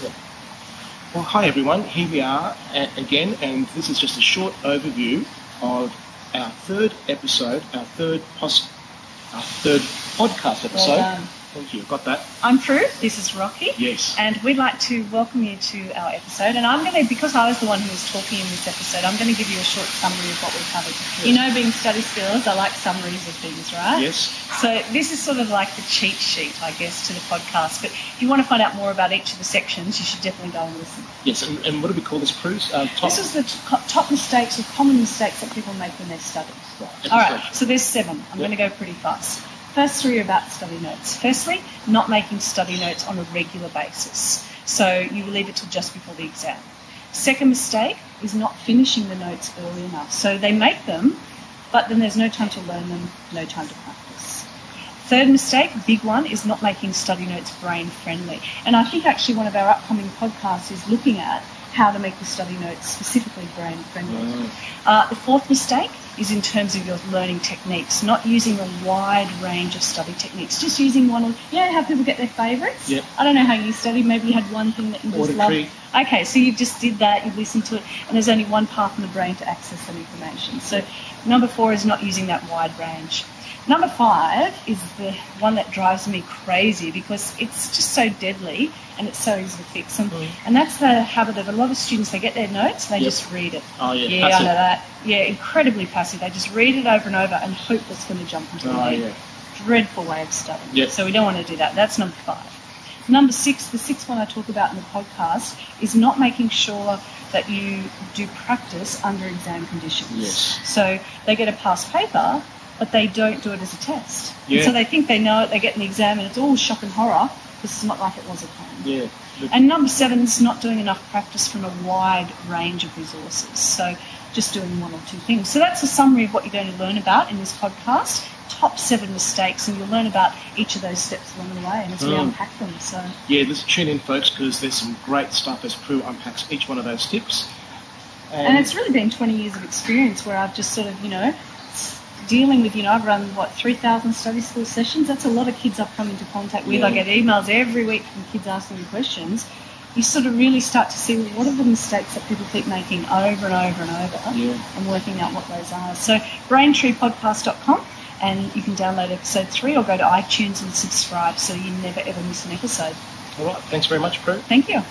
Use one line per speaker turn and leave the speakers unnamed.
Yeah. Well, hi everyone. Here we are again, and this is just a short overview of our third episode, our third podcast episode.
Well done.
Thank you. Got that?
I'm Prue. This is Rocky.
Yes.
And we'd like to welcome you to our episode. And I'm going to, because I was the one who was talking in this episode, I'm going to give you a short summary of what we covered.
Yes.
You know, being study skills, I like summaries of things, right?
Yes.
So this is sort of like the cheat sheet, I guess, to the podcast. But if you want to find out more about each of the sections, you should definitely go and listen.
Yes. And what do we call this, Prue?
This is the top mistakes or common mistakes that people make when they study.
Right.
All right. So there's 7. I'm going to go pretty fast. First 3 are about study notes. Firstly, not making study notes on a regular basis. So you leave it till just before the exam. Second mistake is not finishing the notes early enough. So they make them, but then there's no time to learn them, no time to practice. Third mistake, big one, is not making study notes brain friendly. And I think actually one of our upcoming podcasts is looking at how to make the study notes specifically brain friendly. The fourth mistake is in terms of your learning techniques, not using a wide range of study techniques, just using one. You know how people get their favourites?
Yep.
I don't know how you studied. Maybe you had one thing that you just
Auditory.
loved. Okay, so you just did that, you listened to it, and there's only one path in the brain to access that information. So number 4 is not using that wide range. Number 5 is the one that drives me crazy because it's just so deadly and it's so easy to fix. And that's the habit of a lot of students. They get their notes, they just read it.
Oh, yeah.
Yeah,
Passive.
I know that. Yeah, incredibly passive. They just read it over and over and hope it's going to jump into the head.
Yeah.
Dreadful way of studying.
Yep.
So we don't want to do that. That's number 5. Number 6, the 6th one I talk about in the podcast, is not making sure that you do practice under exam conditions.
Yes.
So they get a past paper, but they don't do it as a test.
Yeah.
And so they think they know it, they get an exam, and it's all shock and horror because it's not like it was at home.
Yeah.
And number 7 is not doing enough practice from a wide range of resources. So just doing 1 or 2 things. So that's a summary of what you're going to learn about in this podcast. Top 7 mistakes, and you'll learn about each of those steps along the way and as we unpack them. So
Yeah, just tune in, folks, because there's some great stuff as Prue unpacks each one of those tips.
And it's really been 20 years of experience where I've just sort of, dealing with, I've run, 3,000 study school sessions. That's a lot of kids I've come into contact with.
Yeah.
I get emails every week from kids asking me questions. You sort of really start to see what are the mistakes that people keep making over and over and over and working out what those are. So BrainTreePodcast.com, and you can download episode 3 or go to iTunes and subscribe so you never ever miss an episode.
All right. Thanks very much, Prue.
Thank you.